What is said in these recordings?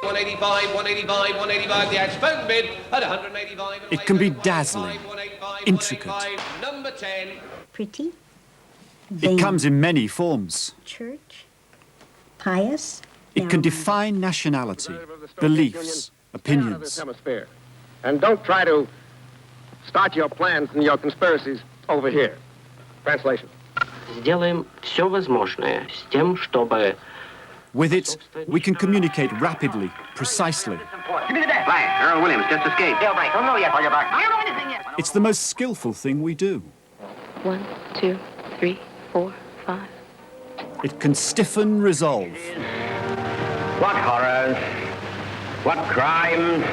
185, 185, 185, the outspoken bid at 185. It can be dazzling, intricate. Number 10. Pretty. It comes in many forms. Church. Pious. It can define nationality, beliefs, opinions. Hemisphere. And don't try to start your plans and your conspiracies over here. Translation. Сделаем все возможное с тем, чтобы... With it, we can communicate rapidly, precisely. Give me the deck. Blank. Earl Williams just escaped. Dale Blank. Don't know yet. Call you back. I don't know anything yet. It's the most skillful thing we do. 1, 2, 3, 4, 5. It can stiffen resolve. What horrors? What crimes?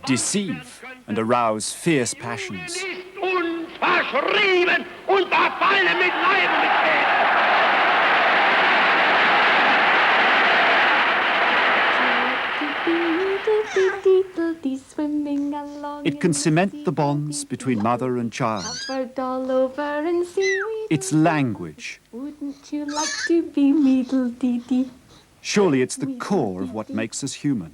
Deceive and arouse fierce passions. Verschrieben und verfallen mit Leib und mit It can cement the bonds between mother and child. It's language. Wouldn't you like to be me, little dee? Surely it's the core of what makes us human.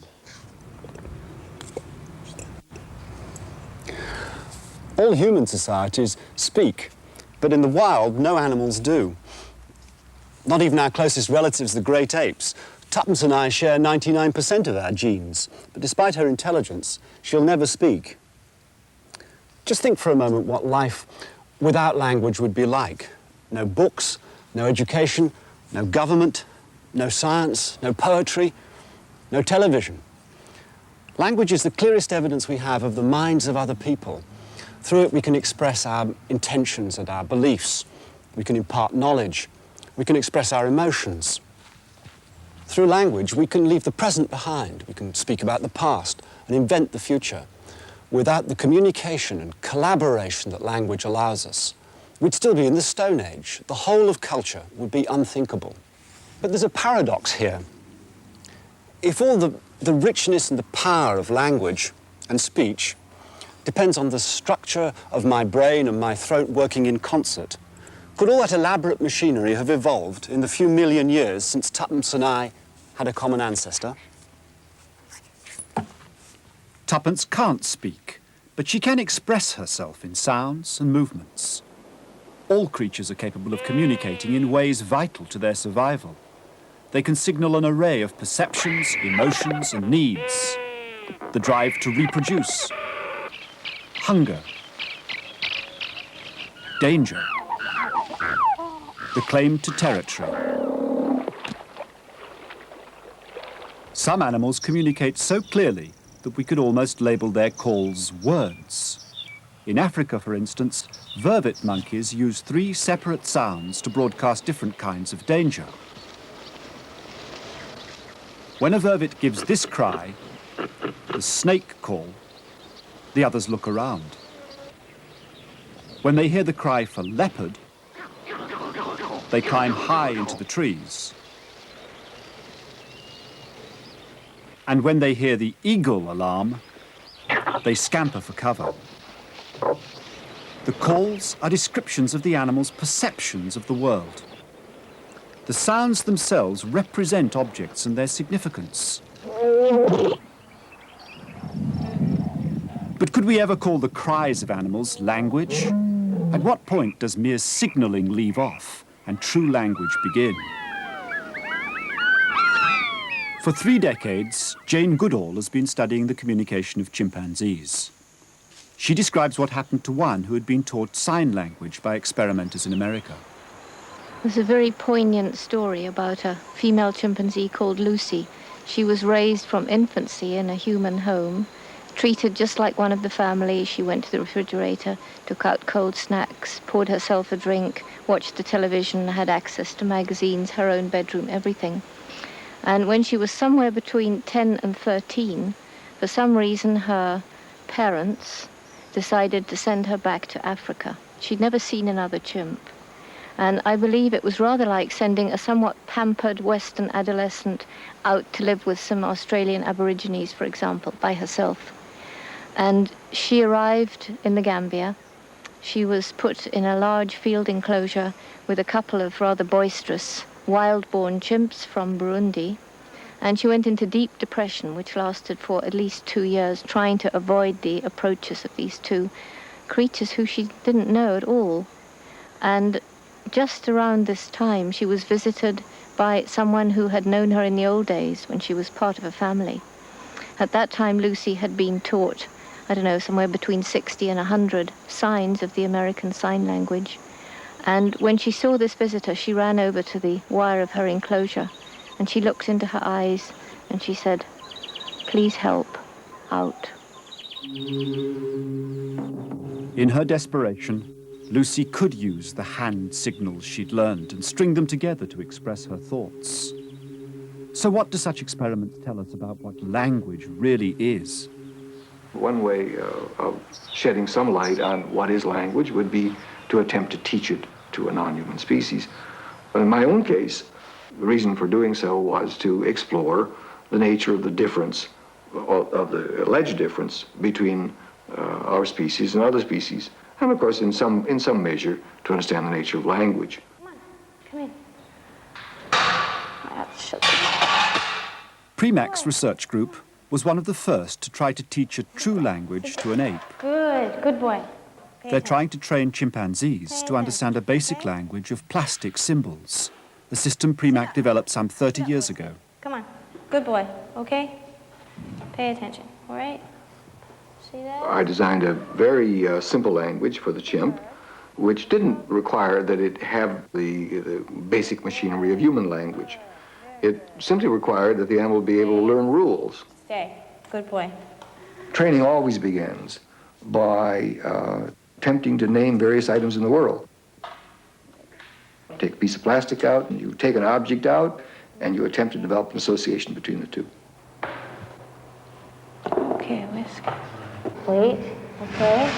All human societies speak, but in the wild, no animals do. Not even our closest relatives, the great apes. Tuppence and I share 99% of our genes, but despite her intelligence, she'll never speak. Just think for a moment what life without language would be like. No books, no education, no government, no science, no poetry, no television. Language is the clearest evidence we have of the minds of other people. Through it, we can express our intentions and our beliefs. We can impart knowledge. We can express our emotions. Through language, we can leave the present behind. We can speak about the past and invent the future. Without the communication and collaboration that language allows us, we'd still be in the Stone Age. The whole of culture would be unthinkable. But there's a paradox here. If all the richness and the power of language and speech depends on the structure of my brain and my throat working in concert, could all that elaborate machinery have evolved in the few million years since Tuppence and I had a common ancestor? Tuppence can't speak, but she can express herself in sounds and movements. All creatures are capable of communicating in ways vital to their survival. They can signal an array of perceptions, emotions, and needs. The drive to reproduce, hunger, danger, the claim to territory. Some animals communicate so clearly that we could almost label their calls words. In Africa, for instance, vervet monkeys use 3 separate sounds to broadcast different kinds of danger. When a vervet gives this cry, the snake call, the others look around. When they hear the cry for leopard, they climb high into the trees. And when they hear the eagle alarm, they scamper for cover. The calls are descriptions of the animal's perceptions of the world. The sounds themselves represent objects and their significance. But could we ever call the cries of animals language? At what point does mere signalling leave off and true language begin? For 3 decades, Jane Goodall has been studying the communication of chimpanzees. She describes what happened to one who had been taught sign language by experimenters in America. There's a very poignant story about a female chimpanzee called Lucy. She was raised from infancy in a human home, treated just like one of the family. She went to the refrigerator, took out cold snacks, poured herself a drink, watched the television, had access to magazines, her own bedroom, everything. And when she was somewhere between 10 and 13, for some reason her parents decided to send her back to Africa. She'd never seen another chimp. And I believe it was rather like sending a somewhat pampered Western adolescent out to live with some Australian Aborigines, for example, by herself. And she arrived in the Gambia. She was put in a large field enclosure with a couple of rather boisterous wild-born chimps from Burundi, And she went into deep depression, which lasted for at least 2 years, trying to avoid the approaches of these two creatures who she didn't know at all. And just around this time, she was visited by someone who had known her in the old days when she was part of a family. At that time, Lucy had been taught, I don't know, somewhere between 60 and 100 signs of the American Sign Language. And when she saw this visitor, she ran over to the wire of her enclosure, and she looked into her eyes, and she said, "Please help, out." In her desperation, Lucy could use the hand signals she'd learned and string them together to express her thoughts. So what do such experiments tell us about what language really is? One way of shedding some light on what is language would be to attempt to teach it to a non-human species. But in my own case, the reason for doing so was to explore the nature of the difference, of the alleged difference between our species and other species, and of course in some measure to understand the nature of language. Come in. Premac's research group was one of the first to try to teach a true language to an ape. Good boy. They're trying to train chimpanzees to understand a basic language of plastic symbols, a system Premac developed some 30 years ago. Come on. Good boy. Okay? Pay attention. All right? See that? I designed a very simple language for the chimp, which didn't require that it have the basic machinery of human language. It simply required that the animal be able to learn rules. Stay. Good boy. Training always begins by attempting to name various items in the world. Take a piece of plastic out, and you take an object out, and you attempt to develop an association between the two. Okay, whisk. Wait. Okay.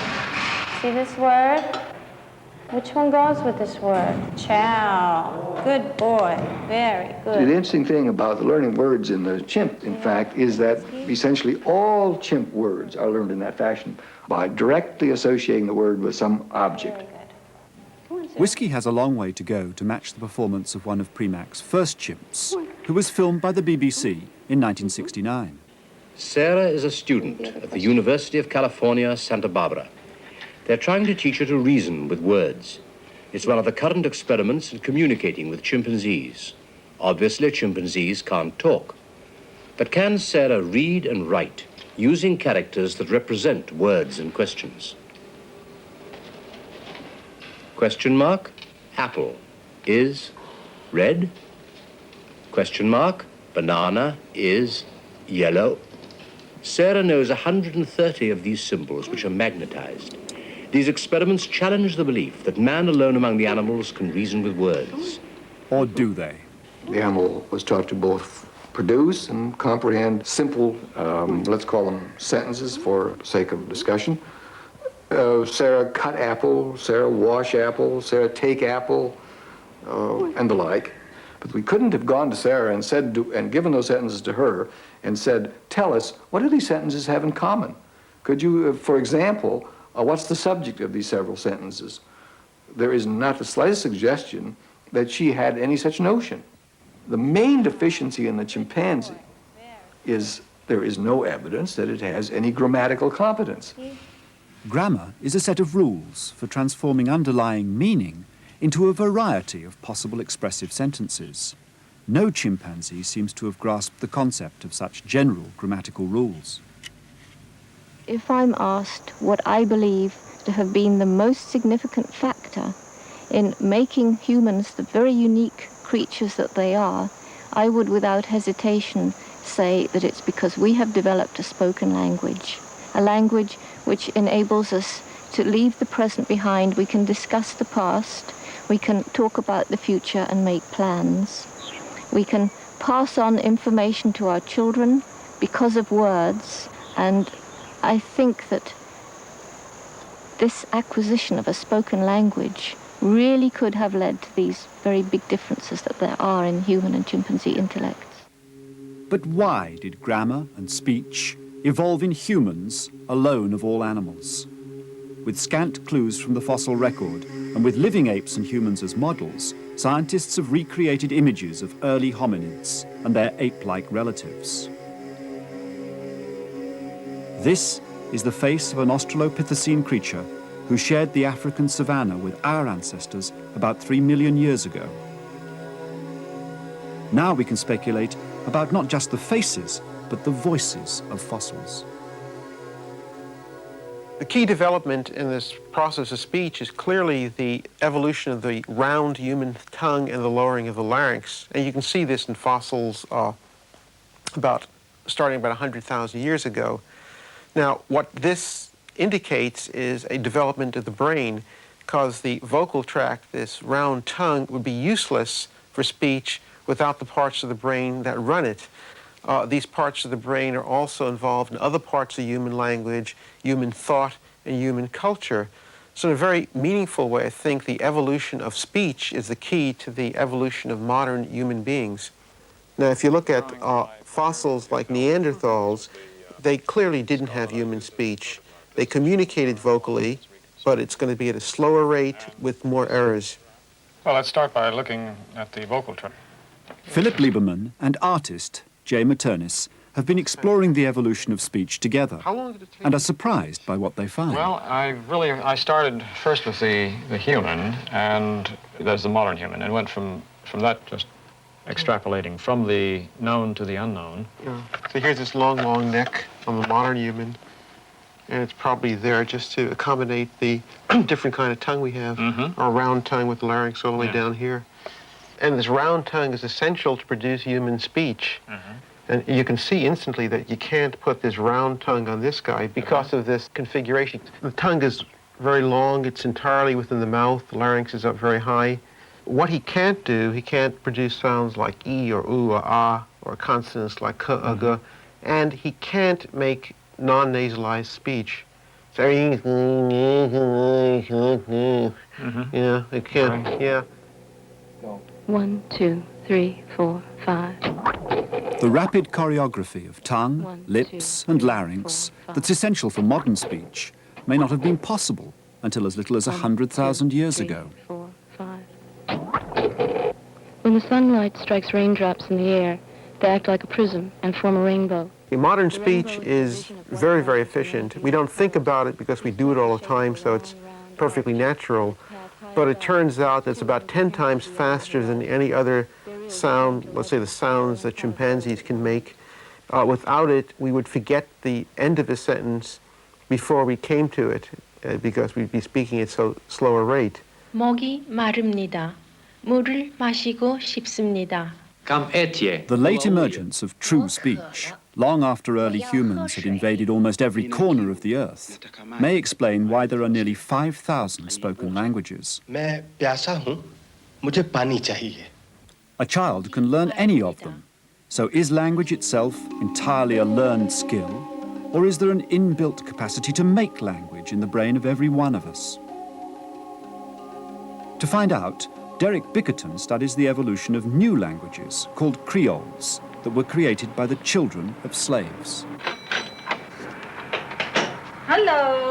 See this word? Which one goes with this word? Chow. Good boy. Very good. The interesting thing about the learning words in the chimp, in fact, is that essentially all chimp words are learned in that fashion by directly associating the word with some object. Whiskey has a long way to go to match the performance of one of Premac's first chimps, who was filmed by the BBC in 1969. Sarah is a student at the University of California, Santa Barbara. They're trying to teach her to reason with words. It's one of the current experiments in communicating with chimpanzees. Obviously, chimpanzees can't talk. But can Sarah read and write using characters that represent words and questions? Question mark, apple is red. Question mark, banana is yellow. Sarah knows 130 of these symbols which are magnetized. These experiments challenge the belief that man alone among the animals can reason with words. Or do they? The animal was taught to both produce and comprehend simple, let's call them sentences for sake of discussion. Sarah cut apple, Sarah wash apple, Sarah take apple, and the like. But we couldn't have gone to Sarah and said and given those sentences to her and said, tell us, what do these sentences have in common? Could you, for example, what's the subject of these several sentences? There is not the slightest suggestion that she had any such notion. The main deficiency in the chimpanzee is there is no evidence that it has any grammatical competence. Grammar is a set of rules for transforming underlying meaning into a variety of possible expressive sentences. No chimpanzee seems to have grasped the concept of such general grammatical rules. If I'm asked what I believe to have been the most significant factor in making humans the very unique creatures that they are, I would without hesitation say that it's because we have developed a spoken language, a language which enables us to leave the present behind. We can discuss the past, we can talk about the future and make plans. We can pass on information to our children because of words, and I think that this acquisition of a spoken language really could have led to these very big differences that there are in human and chimpanzee intellects. But why did grammar and speech evolve in humans alone of all animals? With scant clues from the fossil record, and with living apes and humans as models, scientists have recreated images of early hominids and their ape-like relatives. This is the face of an Australopithecine creature who shared the African savanna with our ancestors about 3 million years ago. Now we can speculate about not just the faces, but the voices of fossils. The key development in this process of speech is clearly the evolution of the round human tongue and the lowering of the larynx. And you can see this in fossils starting about 100,000 years ago. Now, what this indicates is a development of the brain, because the vocal tract, this round tongue, would be useless for speech without the parts of the brain that run it. These parts of the brain are also involved in other parts of human language, human thought, and human culture. So in a very meaningful way, I think the evolution of speech is the key to the evolution of modern human beings. Now, if you look at fossils like Neanderthals, they clearly didn't have human speech. They communicated vocally, but it's going to be at a slower rate with more errors. Well, let's start by looking at the vocal tract. Philip Lieberman and artist Jay Maternis have been exploring the evolution of speech together and are surprised by what they find. Well, I started first with the human, and there's the modern human, and went from that, just extrapolating from the known to the unknown. Yeah. So here's this long, long neck on the modern human, and it's probably there just to accommodate the different kind of tongue we have, our round tongue with the larynx all the way down here. And this round tongue is essential to produce human speech. And you can see instantly that you can't put this round tongue on this guy because of this configuration. The tongue is very long, it's entirely within the mouth, the larynx is up very high. What he can't do, he can't produce sounds like E or U or Ah, or consonants like K or G, and he can't make non-nasalized speech. So everything yeah, it can't, yeah. 1, 2, 3, 4, 5. The rapid choreography of tongue, lips, and larynx that's essential for modern speech may not have been possible until as little as 100,000 years ago. 4, 5. When the sunlight strikes raindrops in the air, they act like a prism and form a rainbow. Modern speech is very, very efficient. We don't think about it because we do it all the time, so it's perfectly natural. But it turns out that it's about 10 times faster than any other sound, let's say the sounds that chimpanzees can make. Without it, we would forget the end of a sentence before we came to it, because we'd be speaking at so slow a rate. 목이 마릅니다. 물을 마시고 싶습니다. The late emergence of true speech, long after early humans had invaded almost every corner of the earth, may explain why there are nearly 5,000 spoken languages. A child can learn any of them. So is language itself entirely a learned skill, or is there an inbuilt capacity to make language in the brain of every one of us? To find out, Derek Bickerton studies the evolution of new languages called creoles that were created by the children of slaves. Hello.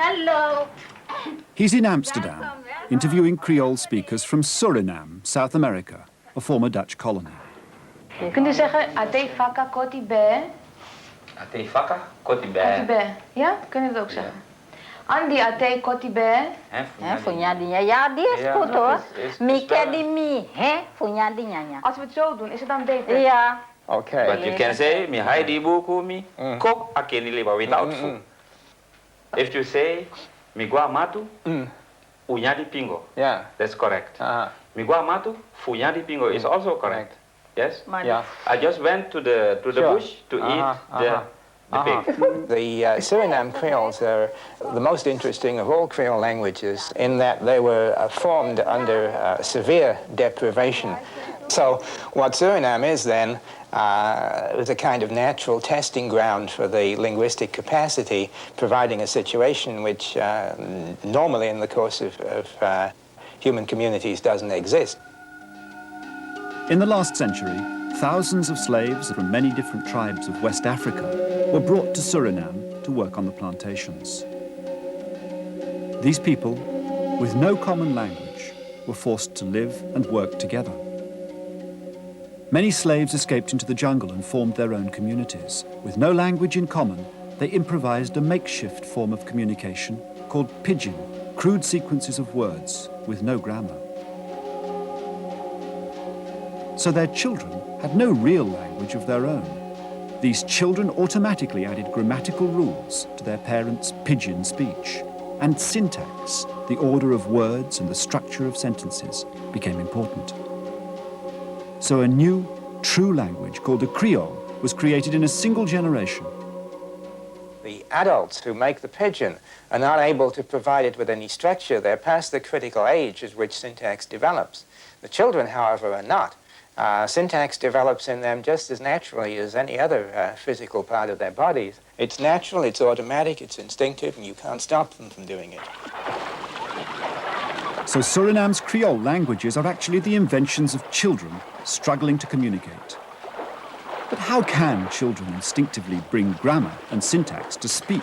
Hello. He's in Amsterdam, interviewing Creole speakers from Suriname, South America, a former Dutch colony. Kunt u zeggen ate faka koti be? Ate faka koti be. Ja, kunnen we het ook zeggen. Andi ate koti be. Funyadinya. Ja, die is goed hoor. Mike di mi. Funyadinya. Als we het zo doen, is het dan beter? Ja. Okay. But you can say mi hai di buku mi kok akeni liba without fu. If you say mi gua matu unyadi pingo. Yeah. That's correct. Mi gua matu funyadi pingo is also correct. Yes? Yeah. I just went to the bush to eat the pig. The Suriname Creoles are the most interesting of all Creole languages in that they were formed under severe deprivation. So what Suriname is then was a kind of natural testing ground for the linguistic capacity, providing a situation which normally in the course of human communities doesn't exist. In the last century, thousands of slaves from many different tribes of West Africa were brought to Suriname to work on the plantations. These people, with no common language, were forced to live and work together. Many slaves escaped into the jungle and formed their own communities. With no language in common, they improvised a makeshift form of communication called pidgin, crude sequences of words with no grammar. So their children had no real language of their own. These children automatically added grammatical rules to their parents' pidgin speech, and syntax, the order of words and the structure of sentences, became important. So a new, true language called a Creole was created in a single generation. The adults who make the pidgin are not able to provide it with any structure. They're past the critical age at which syntax develops. The children, however, are not. Syntax develops in them just as naturally as any other physical part of their bodies. It's natural, it's automatic, it's instinctive, and you can't stop them from doing it. So Suriname's Creole languages are actually the inventions of children struggling to communicate. But how can children instinctively bring grammar and syntax to speech?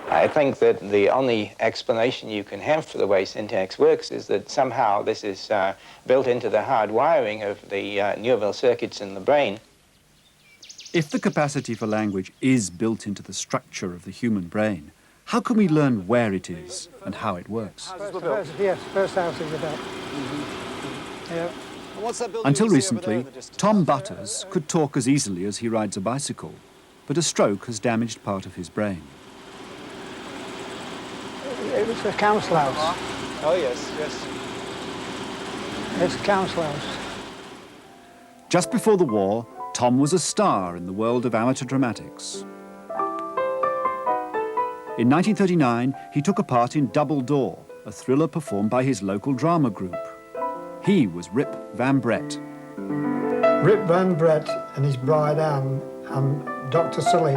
I think that the only explanation you can have for the way syntax works is that somehow this is built into the hard wiring of the neural circuits in the brain. If the capacity for language is built into the structure of the human brain, how can we learn where it is and how it works? First house is about. Yeah. Until recently, Tom Butters could talk as easily as he rides a bicycle, but a stroke has damaged part of his brain. It was a council house. Oh, yes, yes. It's a council house. Just before the war, Tom was a star in the world of amateur dramatics. In 1939, he took a part in Double Door, a thriller performed by his local drama group. He was Rip Van Brett. Rip Van Brett and his bride Anne and Dr. Sully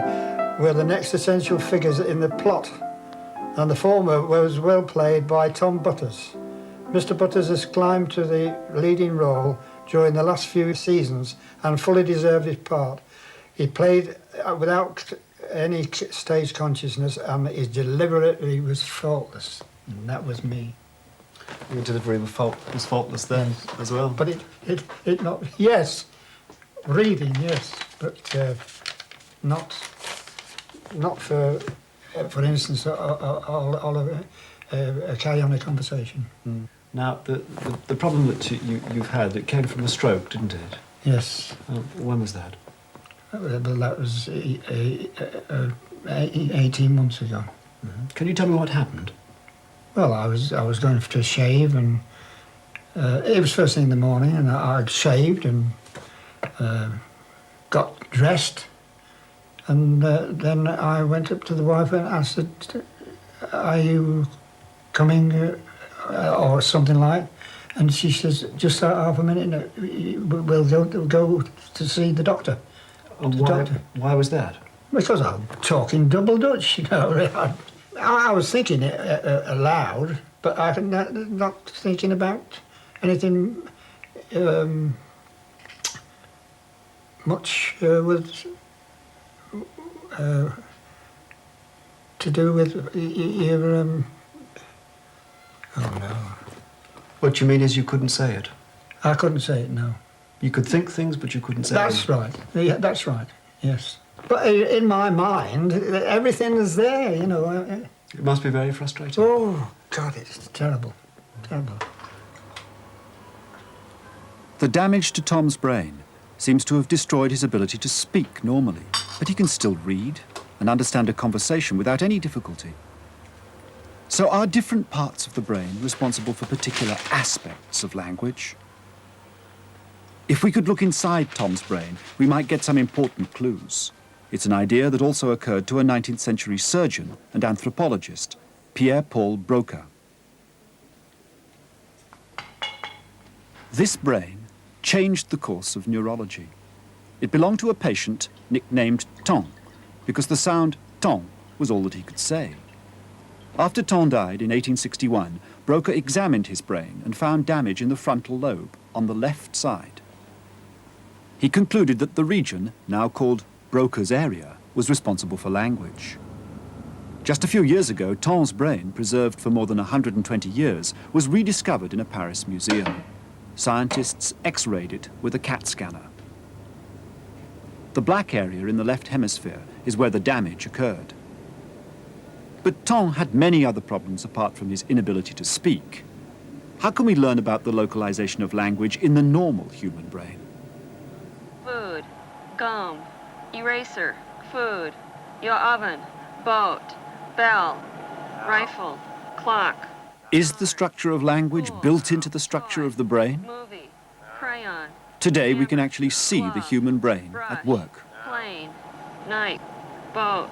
were the next essential figures in the plot, and the former was well played by Tom Butters. Mr. Butters has climbed to the leading role during the last few seasons and fully deserved his part. He played without any stage consciousness, and his delivery was faultless, and that was me. Your delivery was faultless then as well. But it not, yes, reading, yes, but not for instance, Oliver, carry on a conversation. Mm. Now, the problem that you've had, it came from a stroke, didn't it? Yes. When was that? Well, that was 18 months ago. Mm-hmm. Can you tell me what happened? Well, I was going to shave, and it was first thing in the morning, and I'd shaved and got dressed, and then I went up to the wife and I said, "Are you coming?" or something like, and she says, "Just half a minute, we'll go to see the doctor." And why was that? Because I'm talking double Dutch, you know. I was thinking it aloud, but I'm not thinking about anything much with to do with your. Oh no. What you mean is you couldn't say it? I couldn't say it, no. You could think things, but you couldn't say That's them. right. Yeah, that's right, yes. But in my mind, everything is there, you know. It must be very frustrating. Oh, God, it's terrible. Terrible. The damage to Tom's brain seems to have destroyed his ability to speak normally, but he can still read and understand a conversation without any difficulty. So are different parts of the brain responsible for particular aspects of language? If we could look inside Tom's brain, we might get some important clues. It's an idea that also occurred to a 19th century surgeon and anthropologist, Pierre-Paul Broca. This brain changed the course of neurology. It belonged to a patient nicknamed Ton, because the sound ton was all that he could say. After Ton died in 1861, Broca examined his brain and found damage in the frontal lobe on the left side. He concluded that the region, now called Broca's area, was responsible for language. Just a few years ago, Ton's brain, preserved for more than 120 years, was rediscovered in a Paris museum. Scientists X-rayed it with a CAT scanner. The black area in the left hemisphere is where the damage occurred. But Ton had many other problems apart from his inability to speak. How can we learn about the localization of language in the normal human brain? Food, gum, eraser, food, your oven, boat, bell, rifle, clock. Is the structure of language built into the structure of the brain? Movie, crayon, Today we can actually see the human brain at work. plane, knife, boat,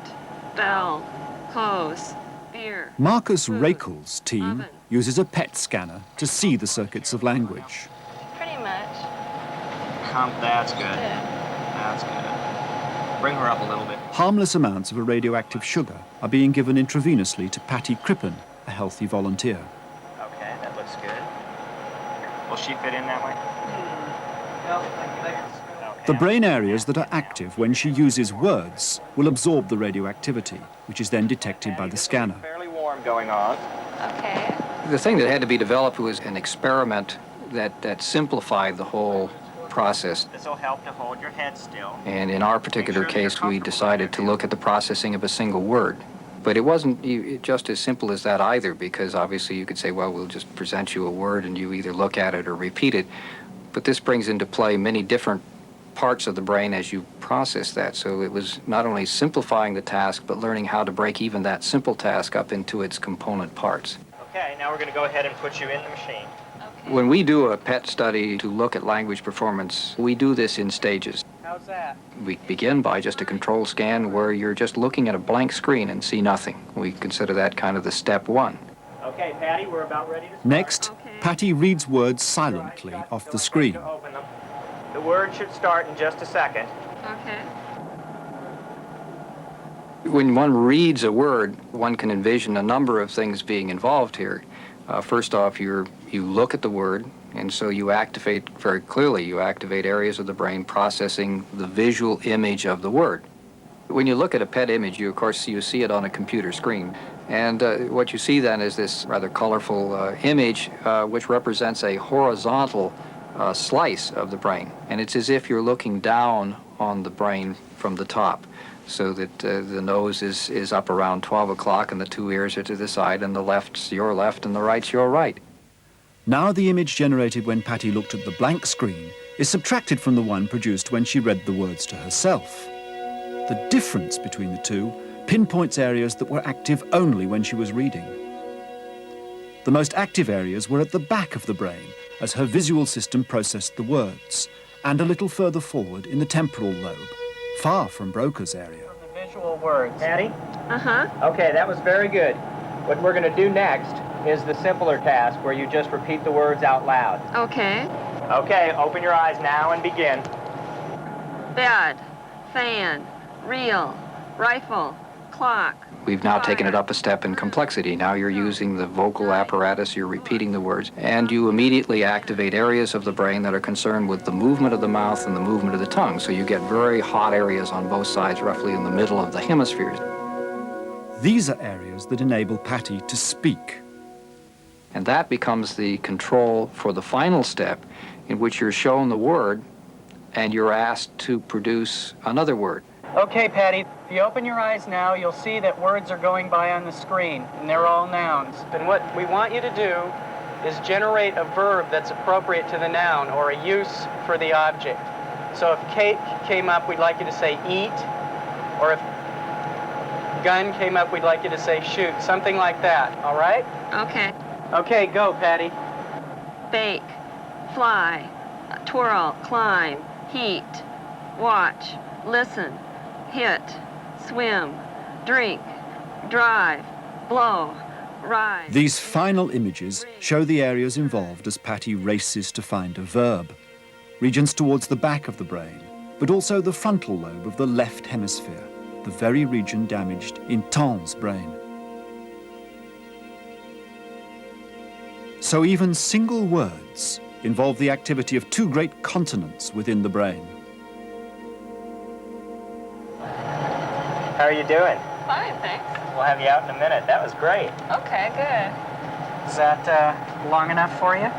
bell, clothes, beer. Marcus Rakel's team uses a PET scanner to see the circuits of language. Pretty much. That's good. That's good. Bring her up a little bit. Harmless amounts of a radioactive sugar are being given intravenously to Patty Crippen, a healthy volunteer. Okay, that looks good. Will she fit in that way? The brain areas that are active when she uses words will absorb the radioactivity, which is then detected by the scanner. Fairly warm going on. Okay. The thing that had to be developed was an experiment that simplified the whole process. This will help to hold your head still. And in our particular case, we decided to look at the processing of a single word. But it wasn't just as simple as that either, because obviously you could say, well, we'll just present you a word and you either look at it or repeat it. But this brings into play many different parts of the brain as you process that. So it was not only simplifying the task, but learning how to break even that simple task up into its component parts. Okay, now we're going to go ahead and put you in the machine. When we do a PET study to look at language performance, we do this in stages. How's that? We begin by just a control scan where you're just looking at a blank screen and see nothing. We consider that kind of the step one. Okay, Patty, we're about ready to start. Next, Patty reads words silently off the screen. The word should start in just a second. Okay. When one reads a word, one can envision a number of things being involved here. First off, you look at the word, and so you activate, very clearly, you activate areas of the brain processing the visual image of the word. When you look at a PET image, of course, you see it on a computer screen. And what you see then is this rather colorful image, which represents a horizontal slice of the brain. And it's as if you're looking down on the brain from the top, so that the nose is up around 12 o'clock and the two ears are to the side, and the left's your left and the right's your right. Now the image generated when Patty looked at the blank screen is subtracted from the one produced when she read the words to herself. The difference between the two pinpoints areas that were active only when she was reading. The most active areas were at the back of the brain, as her visual system processed the words, and a little further forward in the temporal lobe, far from Broca's area. The visual words. Patty? Uh-huh. Okay, that was very good. What we're going to do next is the simpler task where you just repeat the words out loud. Okay. Okay, open your eyes now and begin. Bed, fan, reel, rifle, clock. We've now taken it up a step in complexity. Now you're using the vocal apparatus, you're repeating the words, and you immediately activate areas of the brain that are concerned with the movement of the mouth and the movement of the tongue. So you get very hot areas on both sides, roughly in the middle of the hemispheres. These are areas that enable Patty to speak. And that becomes the control for the final step, in which you're shown the word and you're asked to produce another word. Okay, Patty, if you open your eyes now, you'll see that words are going by on the screen, and they're all nouns. And what we want you to do is generate a verb that's appropriate to the noun, or a use for the object. So if cake came up, we'd like you to say eat, or if gun came up, we'd like you to say shoot, something like that, all right? Okay. Okay, go, Patty. Bake, fly, twirl, climb, heat, watch, listen, hit, swim, drink, drive, blow, ride. These final images show the areas involved as Patty races to find a verb. Regions towards the back of the brain, but also the frontal lobe of the left hemisphere, the very region damaged in Ton's brain. So even single words involve the activity of two great continents within the brain. How are you doing? fine, thanks. We'll have you out in a minute. That was great. Okay, good. Is that long enough for you?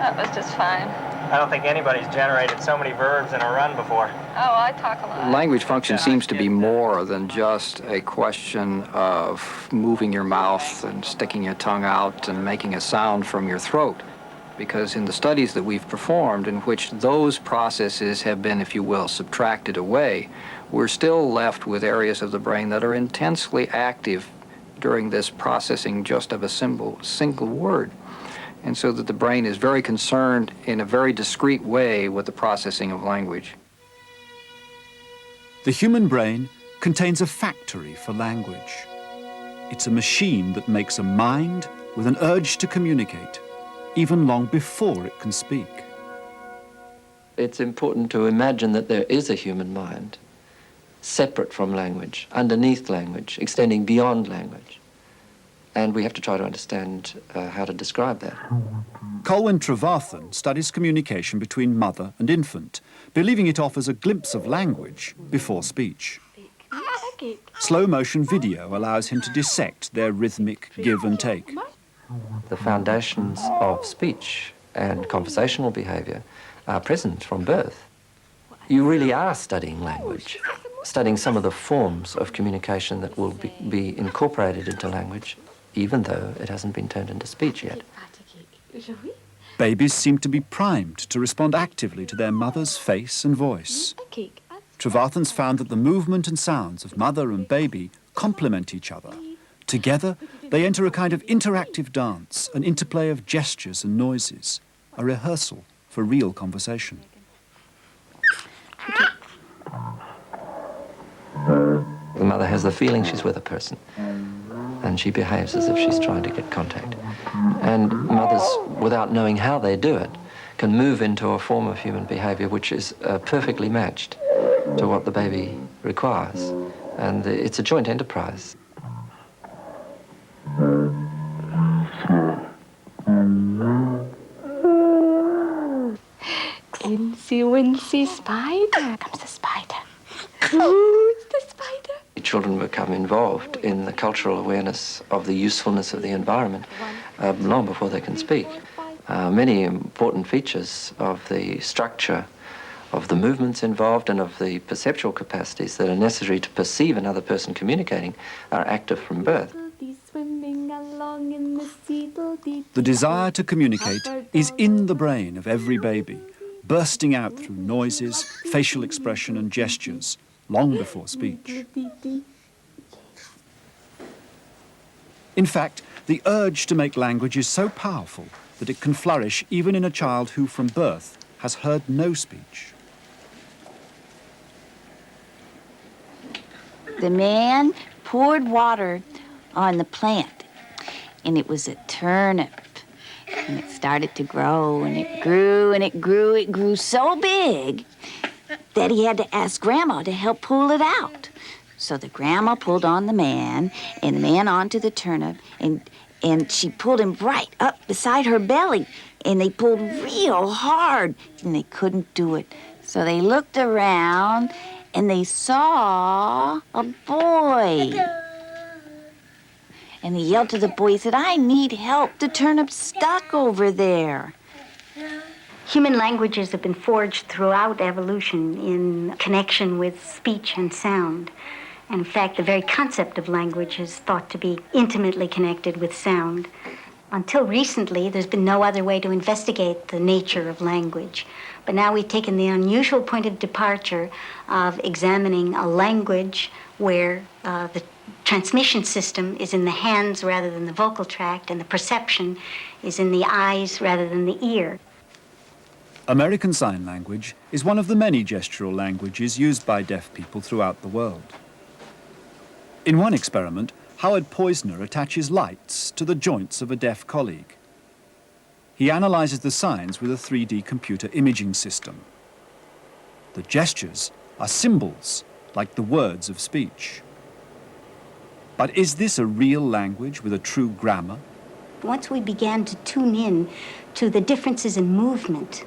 That was just fine. I don't think anybody's generated so many verbs in a run before. Oh, I talk a lot. Language function seems to be more than just a question of moving your mouth and sticking your tongue out and making a sound from your throat. Because in the studies that we've performed in which those processes have been, if you will, subtracted away, we're still left with areas of the brain that are intensely active during this processing just of a single word. And so that the brain is very concerned in a very discrete way with the processing of language. The human brain contains a factory for language. It's a machine that makes a mind with an urge to communicate, even long before it can speak. It's important to imagine that there is a human mind, separate from language, underneath language, extending beyond language. And we have to try to understand how to describe that. Colin Trevarthen studies communication between mother and infant, believing it offers a glimpse of language before speech. Slow-motion video allows him to dissect their rhythmic give and take. The foundations of speech and conversational behavior are present from birth. You really are studying language, studying some of the forms of communication that will be incorporated into language, even though it hasn't been turned into speech yet. Babies seem to be primed to respond actively to their mother's face and voice. Trevarthen's found that the movement and sounds of mother and baby complement each other. Together, they enter a kind of interactive dance, an interplay of gestures and noises, a rehearsal for real conversation. The mother has the feeling she's with a person, and she behaves as if she's trying to get contact. And mothers, without knowing how they do it, can move into a form of human behavior which is perfectly matched to what the baby requires. And it's a joint enterprise. Incy wincy spider. Comes the spider. Who's the spider? Children become involved in the cultural awareness of the usefulness of the environment long before they can speak. Many important features of the structure of the movements involved and of the perceptual capacities that are necessary to perceive another person communicating are active from birth. The desire to communicate is in the brain of every baby, bursting out through noises, facial expression and gestures, long before speech. In fact, the urge to make language is so powerful that it can flourish even in a child who from birth has heard no speech. The man poured water on the plant, and it was a turnip. And it started to grow, and it grew, and it grew. It grew so big that he had to ask Grandma to help pull it out. So the Grandma pulled on the man, and the man onto the turnip, and she pulled him right up beside her belly. And they pulled real hard, and they couldn't do it. So they looked around, and they saw a boy. And he yelled to the boy, he said, "I need help. The turnip's stuck over there." Human languages have been forged throughout evolution in connection with speech and sound. And in fact, the very concept of language is thought to be intimately connected with sound. Until recently, there's been no other way to investigate the nature of language. But now we've taken the unusual point of departure of examining a language where the transmission system is in the hands rather than the vocal tract, and the perception is in the eyes rather than the ear. American Sign Language is one of the many gestural languages used by deaf people throughout the world. In one experiment, Howard Poisner attaches lights to the joints of a deaf colleague. He analyzes the signs with a 3D computer imaging system. The gestures are symbols, like the words of speech. But is this a real language with a true grammar? Once we began to tune in to the differences in movement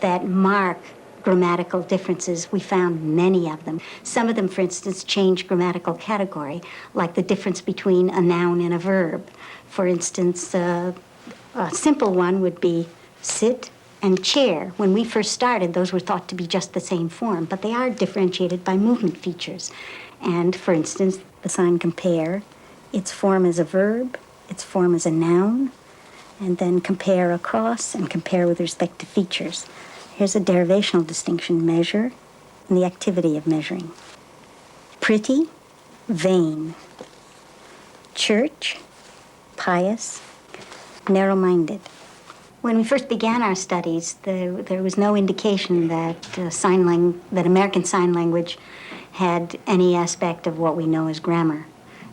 that mark grammatical differences. We found many of them. Some of them, for instance, change grammatical category, like the difference between a noun and a verb. For instance, a simple one would be sit and chair. When we first started, those were thought to be just the same form, but they are differentiated by movement features. And, for instance, the sign compare, its form as a verb, its form as a noun, and then compare across and compare with respect to features. Here's a derivational distinction: measure and the activity of measuring. Pretty, vain. Church, pious, narrow-minded. When we first began our studies, there was no indication that that American Sign Language had any aspect of what we know as grammar.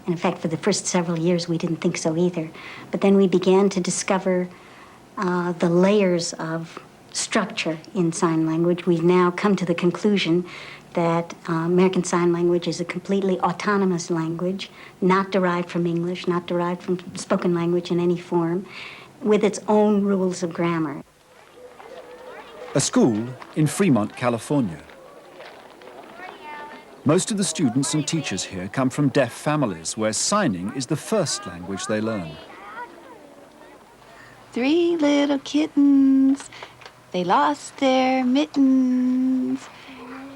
And in fact, for the first several years, we didn't think so either. But then we began to discover the layers of structure in sign language. We've now come to the conclusion that American Sign Language is a completely autonomous language, not derived from English, not derived from spoken language in any form, with its own rules of grammar. A school in Fremont, California. Most of the students and teachers here come from deaf families where signing is the first language they learn. 3 little kittens, they lost their mittens,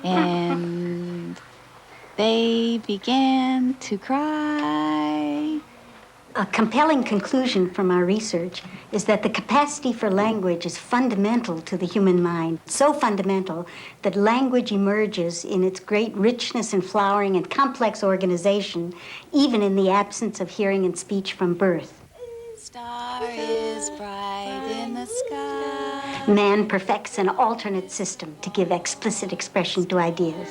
and they began to cry. A compelling conclusion from our research is that the capacity for language is fundamental to the human mind, so fundamental that language emerges in its great richness and flowering and complex organization, even in the absence of hearing and speech from birth. Star is bright in the sky. Man perfects an alternate system to give explicit expression to ideas.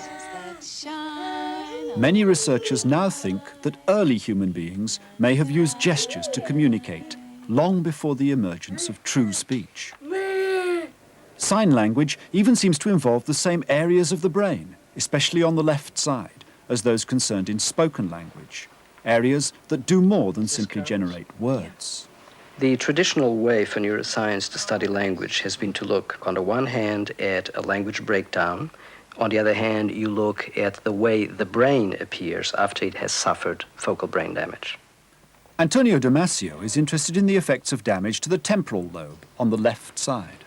Many researchers now think that early human beings may have used gestures to communicate long before the emergence of true speech. Sign language even seems to involve the same areas of the brain, especially on the left side, as those concerned in spoken language, areas that do more than simply generate words. The traditional way for neuroscience to study language has been to look, on the one hand, at a language breakdown. On the other hand, you look at the way the brain appears after it has suffered focal brain damage. Antonio Damasio is interested in the effects of damage to the temporal lobe on the left side.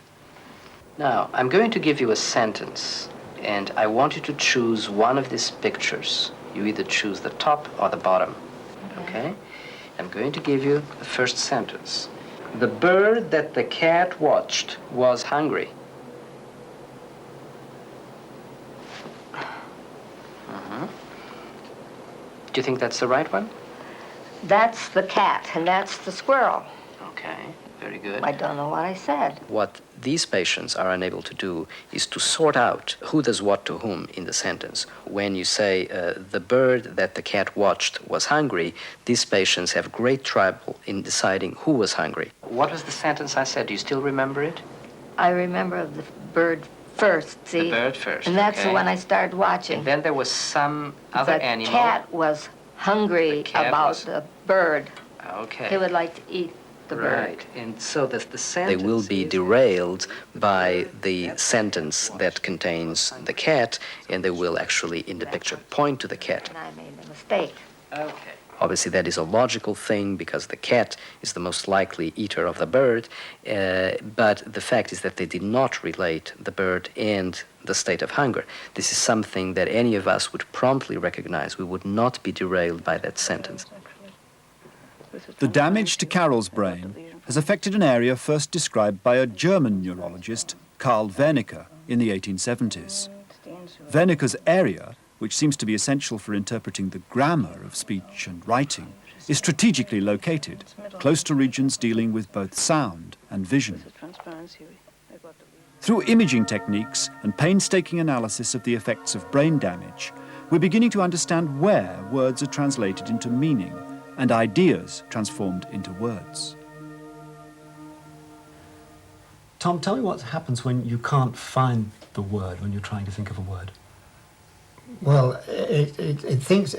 Now, I'm going to give you a sentence, and I want you to choose one of these pictures. You either choose the top or the bottom, okay? I'm going to give you the first sentence. The bird that the cat watched was hungry. Do you think that's the right one? That's the cat, and that's the squirrel. Okay, very good. I don't know what I said. What these patients are unable to do is to sort out who does what to whom in the sentence. When you say, the bird that the cat watched was hungry, these patients have great trouble in deciding who was hungry. What was the sentence I said? Do you still remember it? I remember the bird first, see? The bird first, And that's okay. the one I started watching. And then there was some other animal. The cat was hungry about the bird. Okay. He would like to eat the bird. Right, and so the sentence... They will be derailed by the sentence that contains the cat, and they will actually, in the picture, point to the cat. And I made a mistake. Okay. Obviously, that is a logical thing because the cat is the most likely eater of the bird, but the fact is that they did not relate the bird and the state of hunger. This is something that any of us would promptly recognize. We would not be derailed by that sentence. The damage to Carol's brain has affected an area first described by a German neurologist, Karl Wernicke, in the 1870s. Wernicke's area, which seems to be essential for interpreting the grammar of speech and writing, is strategically located, close to regions dealing with both sound and vision. Through imaging techniques and painstaking analysis of the effects of brain damage, we're beginning to understand where words are translated into meaning and ideas transformed into words. Tom, tell me what happens when you can't find the word when you're trying to think of a word. Well, I think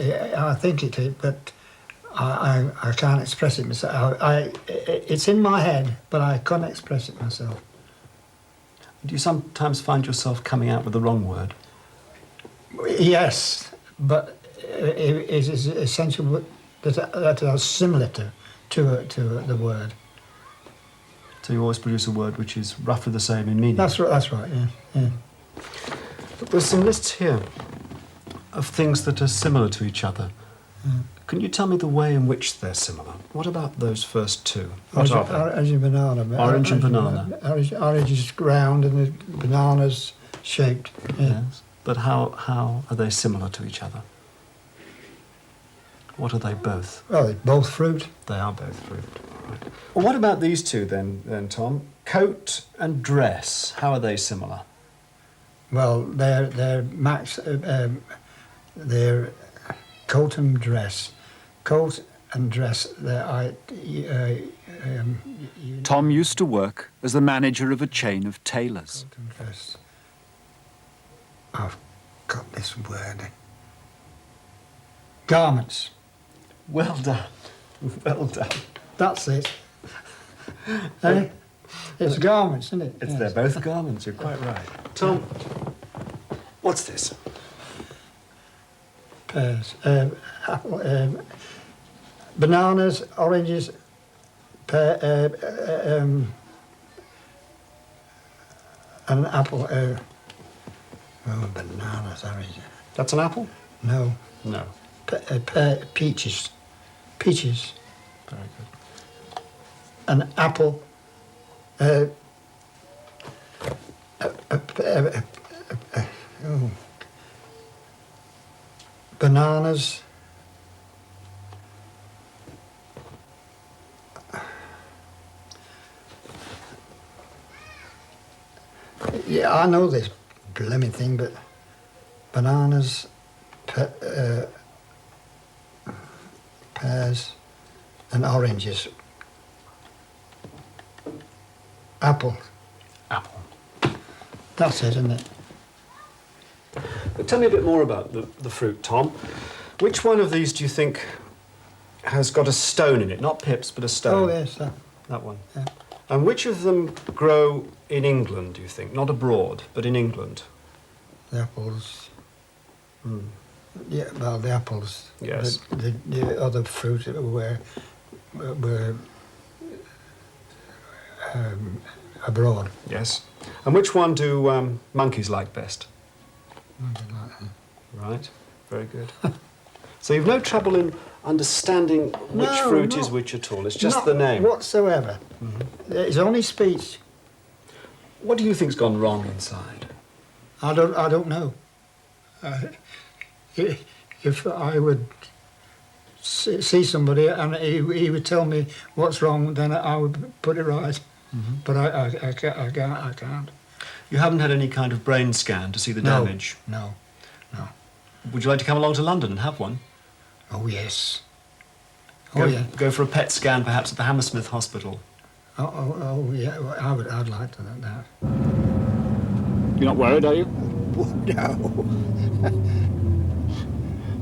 it, but I can't express it myself. It's in my head, but I can't express it myself. Do you sometimes find yourself coming out with the wrong word? Yes, but it is essential that are similar to the word. So you always produce a word which is roughly the same in meaning? That's right, yeah. But there's some lists here of things that are similar to each other. Can you tell me the way in which they're similar? What about those first two? What are they? Orange and banana. Orange and banana. Orange is round and the banana's shaped. Yeah. Yes. But how are they similar to each other? What are they both? Well, they're both fruit. They are both fruit. Right. Well, what about these two then, Tom? Coat and dress. How are they similar? Well, they're coat and dress. Coat and dress. Tom used to work as the manager of a chain of tailors. Coat and dress. I've got this word. Garments. Well done. Well done. That's it. Eh? It's garments, isn't it? They're both garments, you're quite right. Tom, what's this? Pears. Bananas, oranges, and an apple. Bananas, oranges. That's an apple? No. No. Peaches. Peaches. Very good. An apple. Bananas. Yeah, I know this blooming thing, but bananas, pears, and oranges. Apple. Apple. That's it, isn't it? But tell me a bit more about the fruit, Tom. Which one of these do you think has got a stone in it? Not pips, but a stone. Oh, yes, that one. Yeah. And which of them grow in England, do you think? Not abroad, but in England? The apples. Yeah, well, the apples. Yes. The other fruit were abroad. Yes. And which one do monkeys like best? Right. Very good. So you've no trouble in understanding which fruit is which at all. It's just the name. Whatsoever. It's only speech. What do you think's gone wrong inside? I don't know. If I would see somebody and he would tell me what's wrong, then I would put it right. But I can't. You haven't had any kind of brain scan to see the damage? No. Would you like to come along to London and have one? Oh, yes. Go for a PET scan, perhaps, at the Hammersmith Hospital. Oh, yeah. I'd like to do that. You're not worried, are you? No.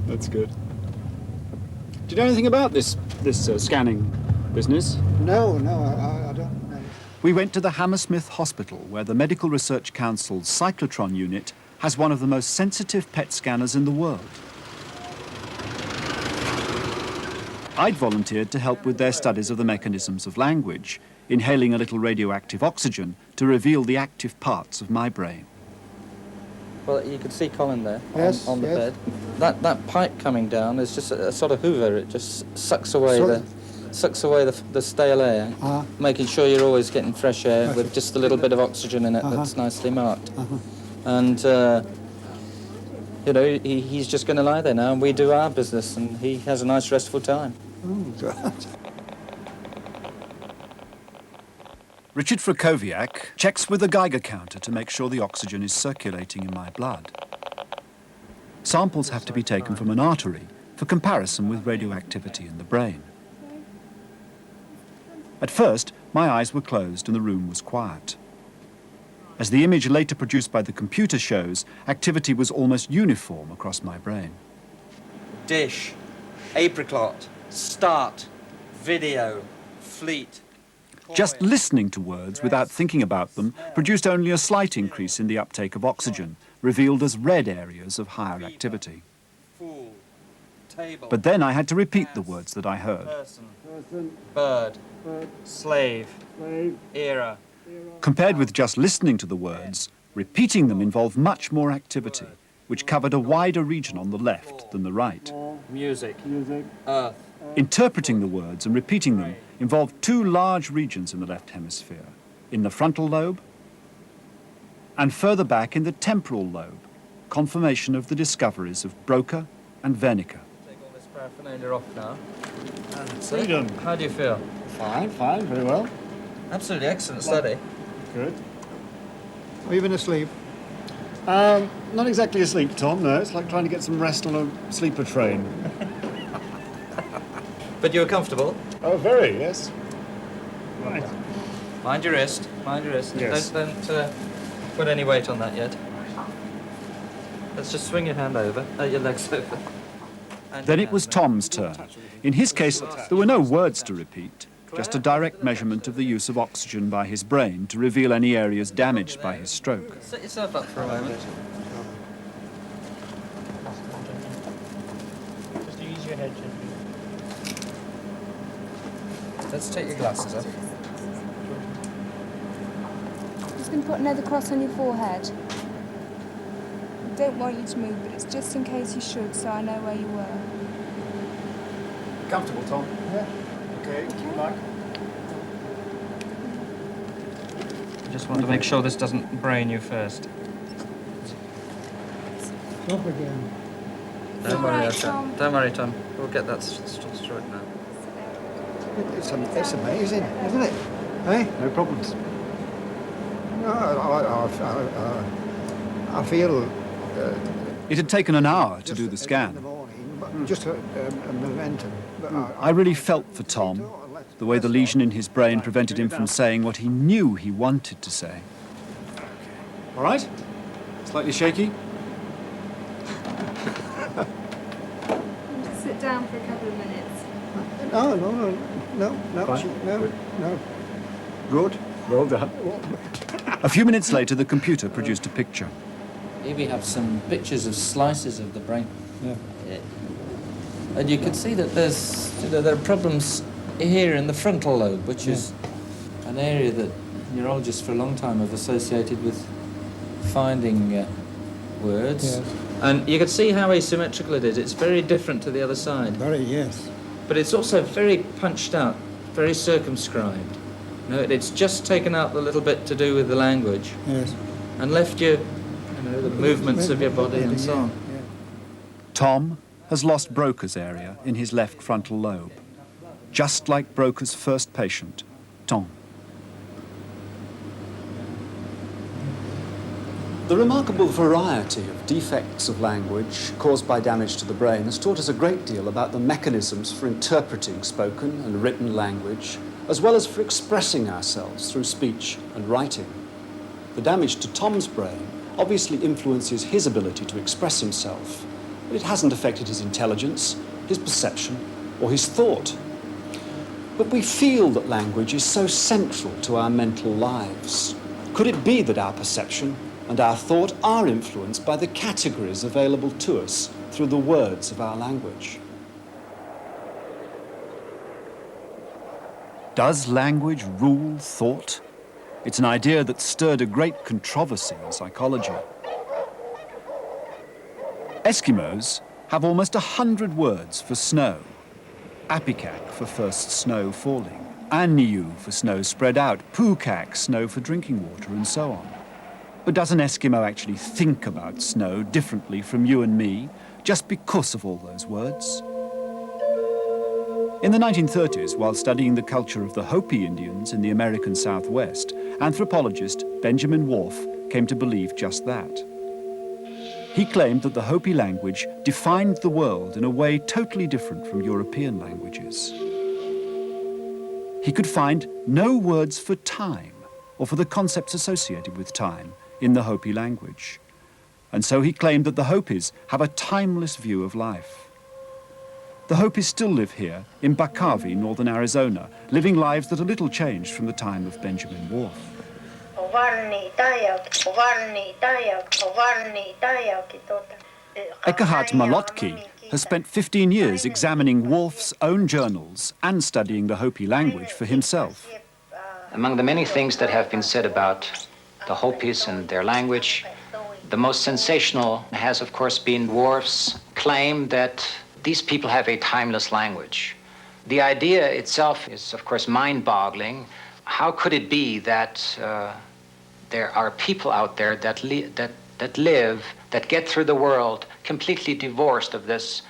That's good. Do you know anything about this scanning business? No, I don't know. We went to the Hammersmith Hospital, where the Medical Research Council's cyclotron unit has one of the most sensitive PET scanners in the world. I'd volunteered to help with their studies of the mechanisms of language, inhaling a little radioactive oxygen to reveal the active parts of my brain. Well, you can see Colin there on the yes. bed. That pipe coming down is just a sort of hoover. It just sucks away the stale air, making sure you're always getting fresh air with just a little bit of oxygen in it that's nicely marked. And you know, he's just going to lie there now, and we do our business, and he has a nice restful time. Oh, God. Richard Frakowiak checks with a Geiger counter to make sure the oxygen is circulating in my blood. Samples have to be taken from an artery for comparison with radioactivity in the brain. At first, my eyes were closed and the room was quiet. As the image later produced by the computer shows, activity was almost uniform across my brain. Dish, apricot, start, video, fleet. Just listening to words without thinking about them produced only a slight increase in the uptake of oxygen, revealed as red areas of higher activity. But then I had to repeat the words that I heard. Person, bird, slave, era. Compared with just listening to the words, repeating them involved much more activity, which covered a wider region on the left than the right. Music, earth. Interpreting the words and repeating them involved two large regions in the left hemisphere, in the frontal lobe and further back in the temporal lobe, confirmation of the discoveries of Broca and Wernicke. Take all this paraphernalia off now. Freedom. How do you feel? Fine, very well. Absolutely excellent study. Good. Are you been asleep? Not exactly asleep, Tom, no. It's like trying to get some rest on a sleeper train. But you were comfortable? Oh, very, yes. Right. Mind your wrist, mind your wrist. Yes. Don't put any weight on that yet. Let's just swing your hand over, your legs over. Then it was Tom's turn. In his case, there were no words to repeat, just a direct measurement of the use of oxygen by his brain to reveal any areas damaged by his stroke. Set yourself up for a moment. Just ease your head gently. Let's take your glasses off. I'm just going to put another cross on your forehead. I don't want you to move, but it's just in case you should, so I know where you were. Comfortable, Tom? Yeah. Okay. Mike? I just want to make sure this doesn't brain you first. Stop again. Don't worry, Tom. Don't worry, Tom. We'll get that straight now. It's amazing, isn't it? Eh? No problems. No, I feel... It had taken an hour to do the scan. Just a momentum. I really felt for Tom, the way the lesion in his brain prevented him from saying what he knew he wanted to say. All right? Slightly shaky? Just sit down for a couple of minutes. No. Good. Well done. A few minutes later, the computer produced a picture. Here we have some pictures of slices of the brain. Yeah. And you can see that there are problems here in the frontal lobe, which is an area that neurologists for a long time have associated with finding words. Yes. And you can see how asymmetrical it is. It's very different to the other side. Very, yes. But it's also very punched out, very circumscribed. You know, it's just taken out the little bit to do with the language. Yes. And left you know, the movements of your body and so on. Yeah. Tom has lost Broca's area in his left frontal lobe, just like Broca's first patient, Tom. The remarkable variety of defects of language caused by damage to the brain has taught us a great deal about the mechanisms for interpreting spoken and written language, as well as for expressing ourselves through speech and writing. The damage to Tom's brain obviously influences his ability to express himself, but it hasn't affected his intelligence, his perception, or his thought. But we feel that language is so central to our mental lives. Could it be that our perception and our thought are influenced by the categories available to us through the words of our language? Does language rule thought? It's an idea that stirred a great controversy in psychology. Eskimos have almost 100 words for snow. Apikak for first snow falling, Aniu for snow spread out, Pukak, snow for drinking water, and so on. But does an Eskimo actually think about snow differently from you and me, just because of all those words? In the 1930s, while studying the culture of the Hopi Indians in the American Southwest, anthropologist Benjamin Whorf came to believe just that. He claimed that the Hopi language defined the world in a way totally different from European languages. He could find no words for time or for the concepts associated with time in the Hopi language. And so he claimed that the Hopis have a timeless view of life. The Hopis still live here in Bakavi, northern Arizona, living lives that are little changed from the time of Benjamin Whorf. Ekahard Malotki has spent 15 years examining Whorf's own journals and studying the Hopi language for himself. Among the many things that have been said about the Hopis and their language, the most sensational has, of course, been Whorf's claim that these people have a timeless language. The idea itself is, of course, mind-boggling. How could it be that there are people out there that live, that get through the world completely divorced of this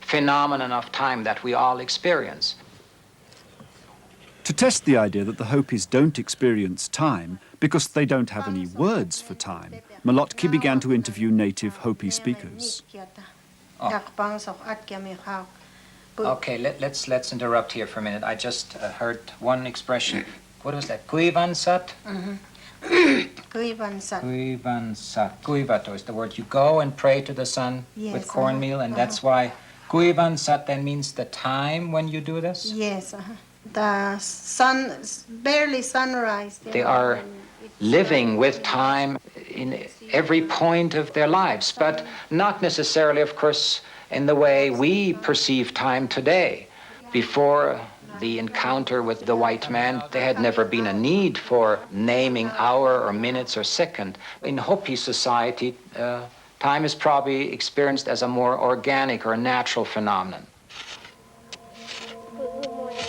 phenomenon of time that we all experience? To test the idea that the Hopis don't experience time because they don't have any words for time, Malotki began to interview native Hopi speakers. Oh. Okay, let's interrupt here for a minute. I just heard one expression. What was that? Kuivansat? Kuivansat. Kuivansat. Kuivato is the word. You go and pray to the sun with cornmeal, and that's why Kuivansat then means the time when you do this? Yes. The sun, barely sunrise. They are living with time in every point of their lives, but not necessarily, of course, in the way we perceive time today. Before the encounter with the white man, there had never been a need for naming hour or minutes or second. In Hopi society, time is probably experienced as a more organic or natural phenomenon.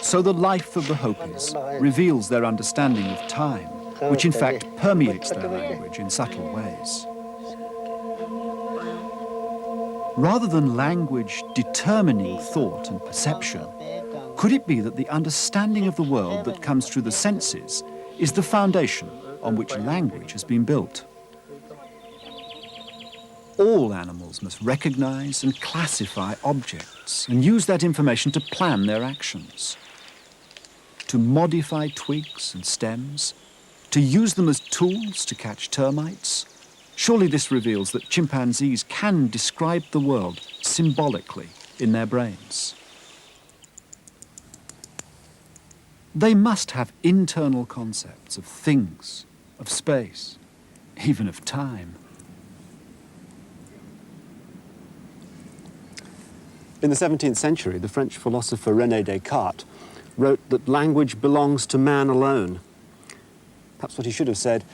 So the life of the Hopis reveals their understanding of time, which in fact permeates their language in subtle ways. Rather than language determining thought and perception, could it be that the understanding of the world that comes through the senses is the foundation on which language has been built? All animals must recognize and classify objects and use that information to plan their actions, to modify twigs and stems, to use them as tools to catch termites. Surely this reveals that chimpanzees can describe the world symbolically in their brains. They must have internal concepts of things, of space, even of time. In the 17th century, the French philosopher René Descartes wrote that language belongs to man alone. Perhaps what he should have said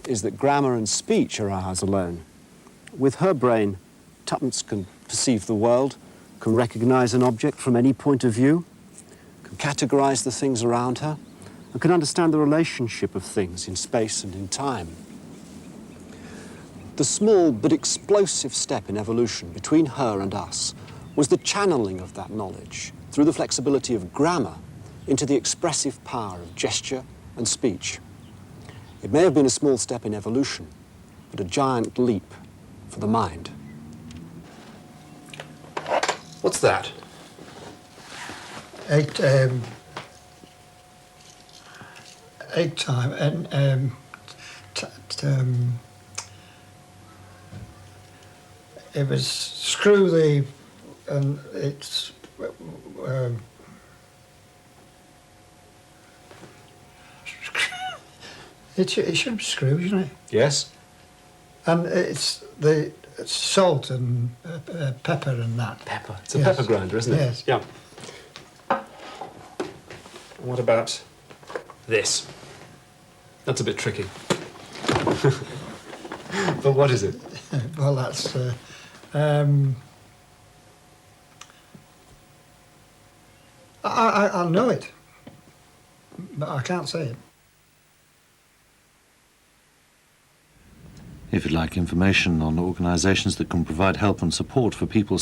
is that grammar and speech are ours alone. With her brain, Tuppence can perceive the world, can recognize an object from any point of view, can categorize the things around her, and can understand the relationship of things in space and in time. The small but explosive step in evolution between her and us was the channeling of that knowledge through the flexibility of grammar into the expressive power of gesture and speech. It may have been a small step in evolution, but a giant leap for the mind. What's that? Egg time and it was screw the and it's it should be screw, shouldn't it? Yes. And it's the salt and pepper and that. Pepper. It's a pepper grinder, isn't it? Yes. Yeah. What about this? That's a bit tricky. But what is it? Well, that's I know it, but I can't say it. If you'd like information on organisations that can provide help and support for people